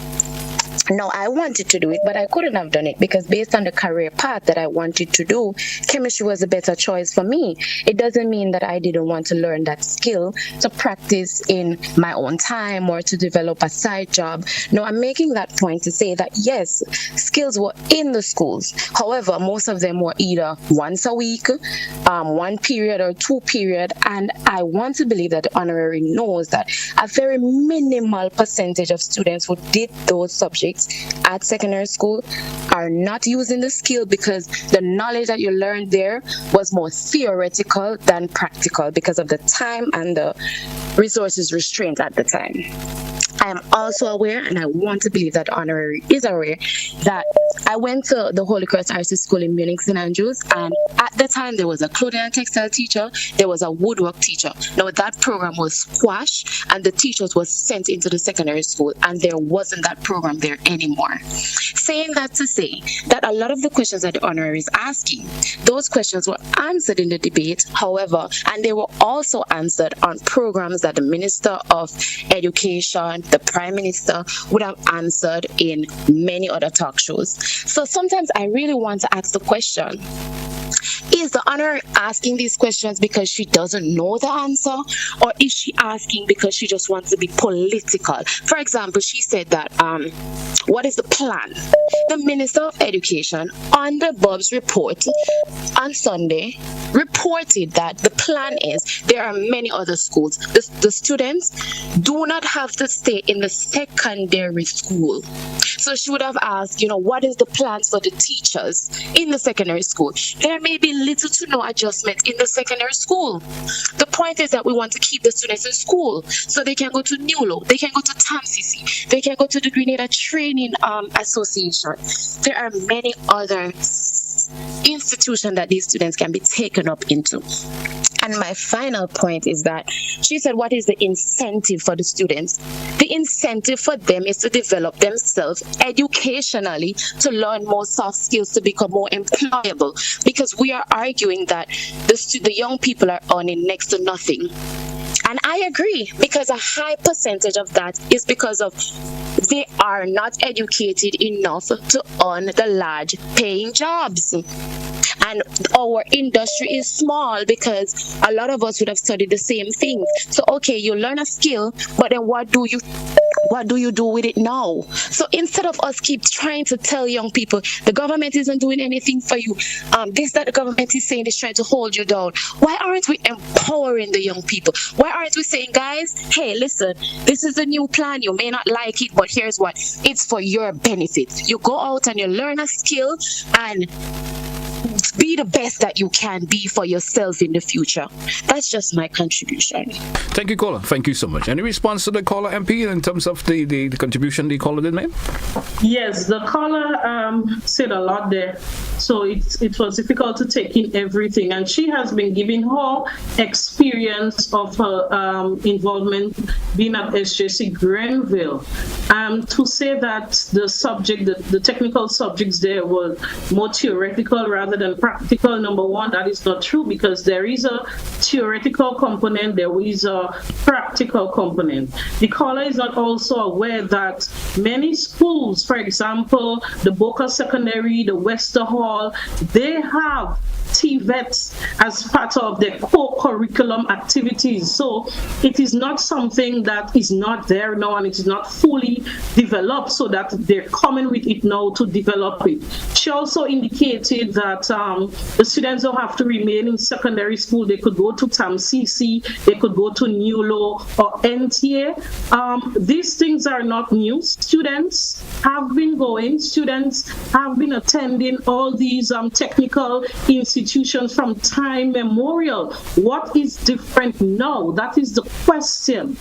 No, I wanted to do it, but I couldn't have done it because based on the career path that I wanted to do, chemistry was a better choice for me. It doesn't mean that I didn't want to learn that skill to practice in my own time or to develop a side job. No, I'm making that point to say that, yes, skills were in the schools. However, most of them were either once a week, 1 period or 2 period, and I want to believe that the honorary knows that a very minimal percentage of students who did those subjects at secondary school are not using the skill because the knowledge that you learned there was more theoretical than practical because of the time and the resources restraint at the time. I am also aware, and I want to believe that honorary is aware, that I went to the Holy Cross RC School in Munich, St. Andrews, and at the time there was a clothing and textile teacher, there was a woodwork teacher. Now that program was squashed and the teachers was sent into the secondary school and there wasn't that program there anymore. Saying that to say that a lot of the questions that the honorary is asking, those questions were answered in the debate, however, and they were also answered on programs that the Minister of Education, the Prime Minister would have answered in many other talk shows. So sometimes I really want to ask the question, is the honorary asking these questions because she doesn't know the answer, or is she asking because she just wants to be political? For example, she said that, what is the plan? The Minister of Education on the Bob's report on Sunday reported that the plan is there are many other schools. The students do not have to stay in the secondary school. So she would have asked, what is the plans for the teachers in the secondary school? There may be little to no adjustment in the secondary school. The point is that we want to keep the students in school so they can go to NULO, they can go to TAMCC, they can go to the Grenada Training Association. There are many other institutions that these students can be taken up into. And my final point is that she said, what is the incentive for the students? The incentive for them is to develop themselves educationally, to learn more soft skills, to become more employable. Because we are arguing that the young people are earning next to nothing. And I agree, because a high percentage of that is because of they are not educated enough to earn the large paying jobs. And our industry is small because a lot of us would have studied the same thing. So, okay, you learn a skill, but then what do you do with it now? So instead of us keep trying to tell young people, the government isn't doing anything for you, this that the government is saying is trying to hold you down, why aren't we empowering the young people? Why aren't we saying, guys, hey, listen, this is a new plan. You may not like it, but here's what. It's for your benefit. You go out and you learn a skill and be the best that you can be for yourself in the future. That's just my contribution. Thank you, caller. Thank you so much. Any response to the caller, MP, in terms of the contribution the caller did make? Yes, the caller said a lot there. So it was difficult to take in everything. And she has been giving her experience of her involvement being at SJC Grenville. To say that the subject, the technical subjects there were more theoretical rather than practical, number one, that is not true, because there is a theoretical component, there is a practical component. The caller is not also aware that many schools, for example, the Boca Secondary, the Wester Hall, they have TVETs as part of their core curriculum activities. So it is not something that is not there now, and it is not fully developed, so that they're coming with it now to develop it. She also indicated that the students don't have to remain in secondary school. They could go to TAMCC, they could go to NULO or NTA. These things are not new. Students have been going, students have been attending all these technical institutions from time memorial. What is different now? That is the question.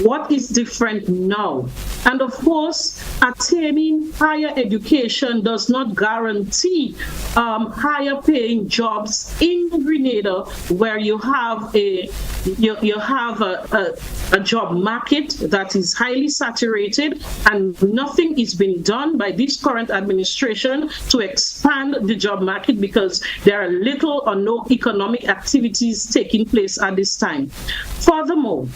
What is different now? And of course, attaining higher education does not guarantee higher paying jobs in Grenada, where you have a job market that is highly saturated, and nothing is being done by this current administration to expand the job market because there are little or no economic activities taking place at this time. Furthermore,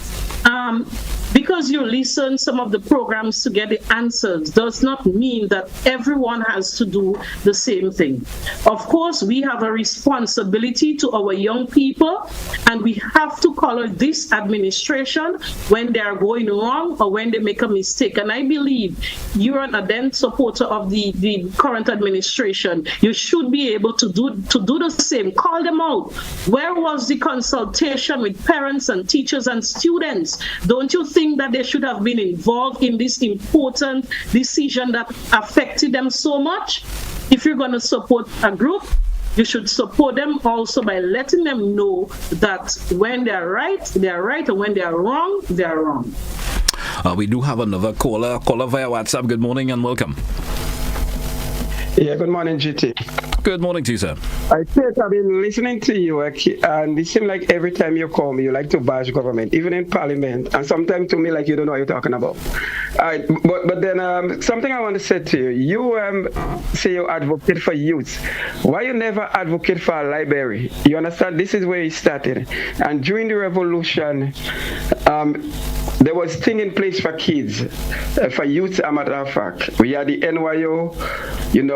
because you listen some of the programs to get the answers does not mean that everyone has to do the same thing. Of course, we have a responsibility to our young people, and we have to color this administration when they are going wrong or when they make a mistake. And I believe you're an ardent supporter of the current administration. You should be able to do the same. Call them out. Where was the consultation with parents and teachers and students? Don't you think that they should have been involved in this important decision that affected them so much? If you're going to support a group, you should support them also by letting them know that when they're right, and when they're wrong, they're wrong. We do have another caller via WhatsApp. Good morning and welcome. Yeah, good morning, GT. Good morning to you, sir. I think I've been listening to you, and it seems like every time you call me, you like to bash government, even in Parliament, and sometimes to me like you don't know what you're talking about. But then something I want to say to you, you say you advocate for youth. Why you never advocate for a library? You understand? This is where it started. And during the revolution, there was thing in place for kids, for youth, a matter of fact. We had the NYO,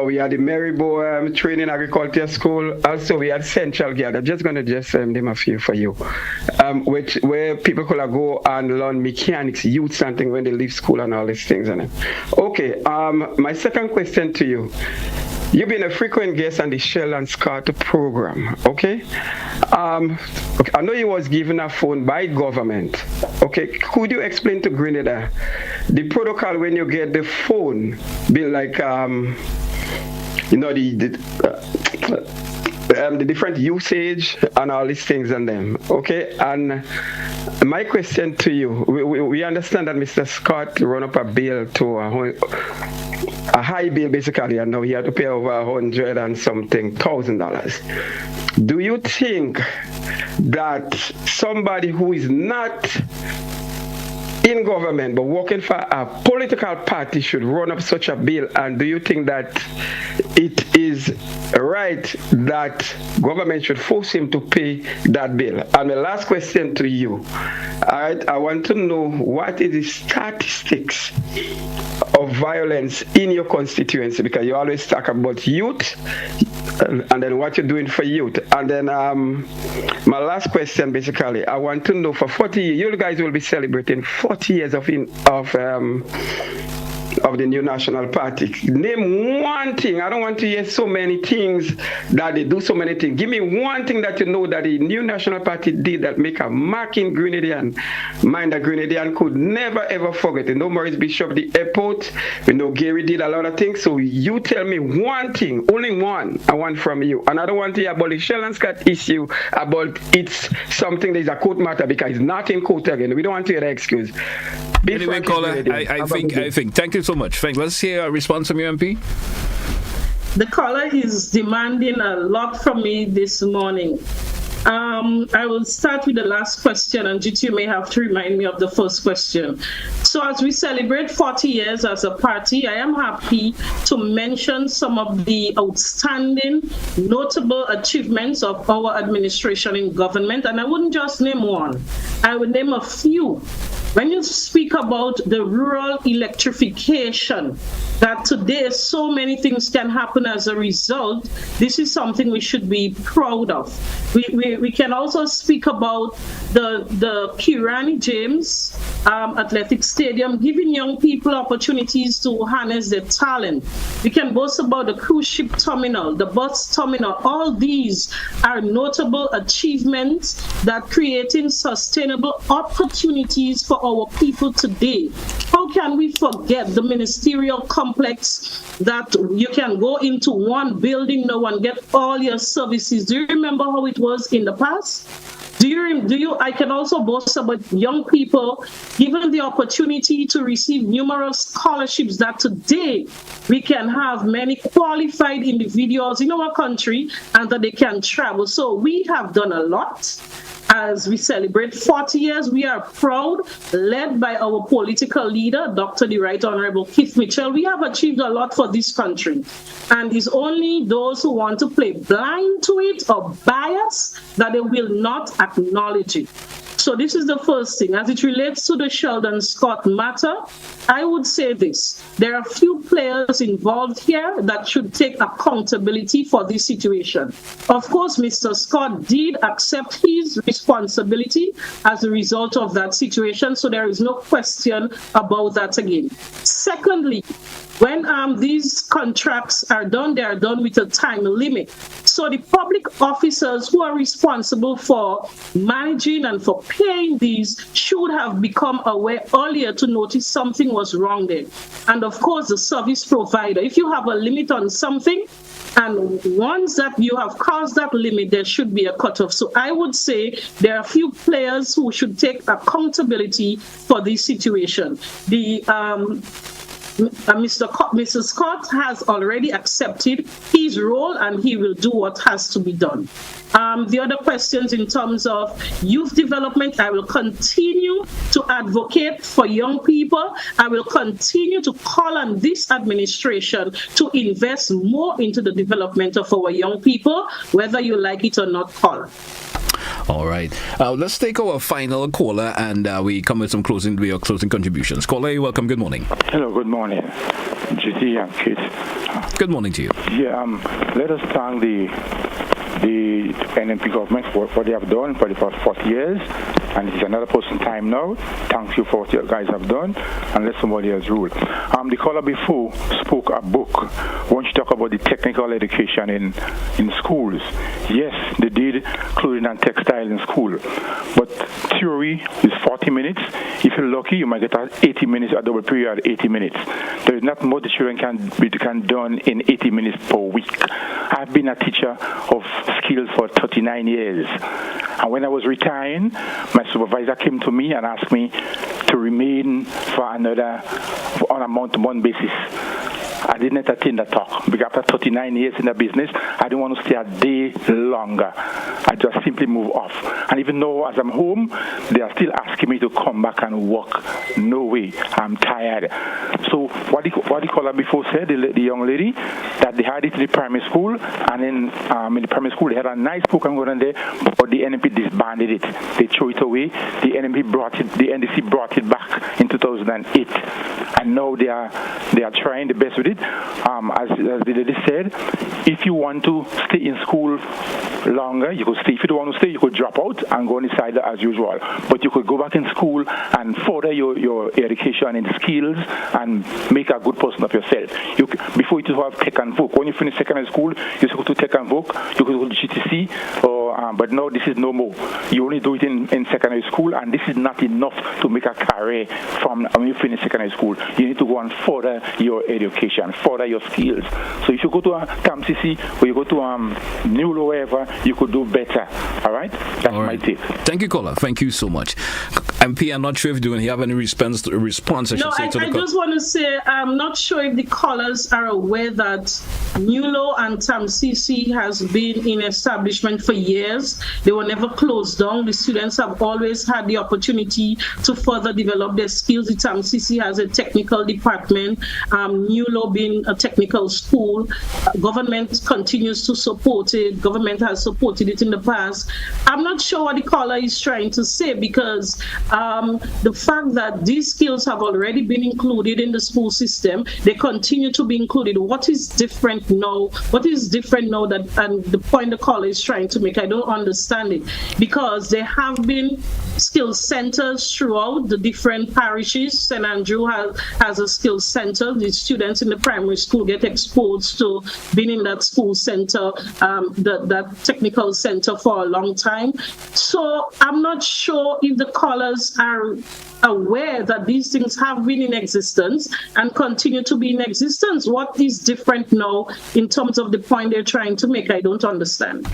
we had the Marybo Training Agriculture School. Also, we had Central Guard. I'm just going to name a few for you, where people could go and learn mechanics, youth something when they leave school and all these things. Okay, my second question to you. You've been a frequent guest on the Shell and Scott program, okay? I know you was given a phone by government, okay? Could you explain to Grenada the protocol when you get the phone, be like, the different usage and all these things and them, okay? And my question to you, we understand that Mr. Scott run up a bill to a high bill basically, and now he had to pay over $100 and something thousand. Do you think that somebody who is not in government but working for a political party should run up such a bill? And do you think that it is right that government should force him to pay that bill? And my last question to you, I want to know what is the statistics of violence in your constituency, because you always talk about youth and then what you're doing for youth. And then my last question, basically, I want to know for 40 years, you guys will be celebrating 40 years of the new national party. Name one thing. I don't want to hear so many things that they do so many things. Give me one thing that you know that the new national party did that make a mark in Grenadian mind that Grenadian could never ever forget. You know Maurice Bishop, the airport. You know Gary did a lot of things. So you tell me one thing, only one I want from you. And I don't want to hear about the Shell and Scott issue, about it's something that is a court matter, because it's not in court again. We don't want to hear the excuse. Anyway, caller, I think. Thank you so much. Thanks. Let's hear a response from you, MP. The caller is demanding a lot from me this morning. I will start with the last question, and GT may have to remind me of the first question. So as we celebrate 40 years as a party, I am happy to mention some of the outstanding, notable achievements of our administration in government, and I wouldn't just name one. I would name a few. When you speak about the rural electrification, that today so many things can happen as a result, this is something we should be proud of. We can also speak about the Kirani James Athletic Stadium, giving young people opportunities to harness their talent. We can boast about the cruise ship terminal, the bus terminal. All these are notable achievements that creating sustainable opportunities for our people today. How can we forget the ministerial complex that you can go into one building now and get all your services? Do you remember how it was in the past? I can also boast about young people given the opportunity to receive numerous scholarships that today we can have many qualified individuals in our country and that they can travel. So we have done a lot. As we celebrate 40 years, we are proud, led by our political leader, Dr. the Right Honorable Keith Mitchell. We have achieved a lot for this country. And it's only those who want to play blind to it or bias that they will not acknowledge it. So this is the first thing. As it relates to the Sheldon Scott matter, I would say this. There are few players involved here that should take accountability for this situation. Of course, Mr. Scott did accept his responsibility as a result of that situation, so there is no question about that again. Secondly, when these contracts are done, they are done with a time limit. So the public officers who are responsible for managing and for paying these should have become aware earlier to notice something was wrong there. And of course, the service provider, if you have a limit on something, and once that you have crossed that limit, there should be a cutoff. So I would say there are a few players who should take accountability for this situation. Mr. Scott has already accepted his role and he will do what has to be done. The other questions in terms of youth development, I will continue to advocate for young people. I will continue to call on this administration to invest more into the development of our young people, whether you like it or not, caller. All right. Let's take our final caller and we come with some closing contributions. Caller, you're welcome. Good morning. Hello, good morning. GT and Kit. Good morning to you. Yeah, let us thank the NMP government for what they have done for the past 40 years. And it's another person's time now. Thank you for what you guys have done. And let somebody else rule. The caller before spoke a book. When you talk about the technical education in schools, yes, they did clothing and textile in school. But theory is 40 minutes. If you're lucky, you might get 80 minutes, a double period, 80 minutes. There is not much the children can done in 80 minutes per week. I've been a teacher of skills for 39 years. And when I was retiring, my supervisor came to me and asked me to remain on a month-to-month basis. I didn't entertain that talk because after 39 years in the business, I didn't want to stay a day longer. I just simply move off. And even though as I'm home, they are still asking me to come back and work. No way. I'm tired. So what the caller before said, the young lady, that they had it in the primary school, and in the primary school they had a nice program going on there, but the NMP disbanded it. They threw it away. The NDC brought it back in 2008, and now they are trying the best with it. As the lady said, if you want to stay in school longer, you could stay. If you don't want to stay, you could drop out and go on the side as usual. But you could go back in school and further your education and skills and make a good person of yourself. Before you have Tech and Voc. When you finish secondary school, you go to Tech and Voc, you could go to GTC, but no, this is no more. You only do it in secondary school, and this is not enough to make a career from when you finish secondary school. You need to go and further your education, further your skills. So if you go to TAMCC or you go to New Law, wherever, you could do better. All right? That's my tip. Thank you, caller. Thank you so much. MP, I'm not sure if you have any response. I just want to say I'm not sure if the callers are aware that NULO and TAMCC has been in establishment for years. They were never closed down. The students have always had the opportunity to further develop their skills. The TAMCC has a technical department. NULO being a technical school. Government continues to support it. Government has supported it in the past. I'm not sure what the caller is trying to say, because the fact that these skills have already been included in the school system, they continue to be included. What is different now? What is different now that, and the point the caller is trying to make, I don't understand it, because there have been skill centers throughout the different parishes. St. Andrew has a skill center. The students in the primary school get exposed to being in that school center, that technical center for a long time. So I'm not sure if the callers are aware that these things have been in existence and continue to be in existence. What is different now in terms of the point they're trying to make, I don't understand.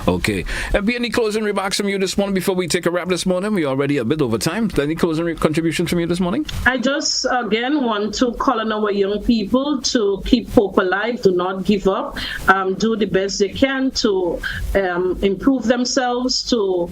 Okay. Be any closing remarks from you this morning before we take a wrap this morning? We're already a bit over time. Any closing contributions from you this morning? I just, again, want to call on our young people to keep hope alive, do not give up, do the best they can to improve themselves, to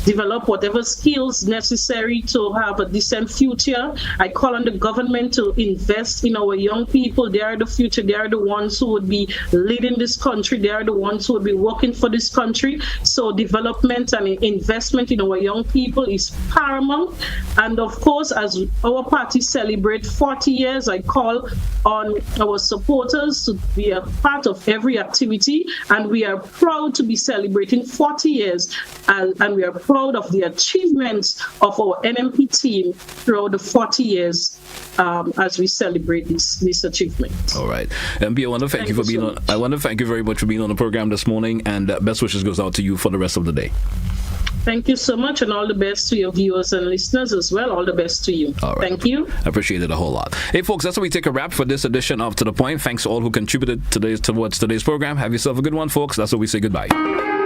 develop whatever skills necessary to have a decent future. I call on the government to invest in our young people. They are the future. They are the ones who would be leading this country. They are the ones who would be working for this country. So development and investment in our young people is paramount. And of course, as our party celebrates 40 years, I call on our supporters to be a part of every activity. And we are proud to be celebrating 40 years. And we are proud of the achievements of our NMP team throughout the 40 years as we celebrate this achievement. All right. MP, I want to thank you for being on. I want to thank you very much for being on the program this morning, and best wishes goes out to you for the rest of the day. Thank you so much, and all the best to your viewers and listeners as well. All the best to you. All right. Thank you. I appreciate it a whole lot. Hey, folks, that's how we take a wrap for this edition of To The Point. Thanks to all who contributed towards today's program. Have yourself a good one, folks. That's how we say goodbye.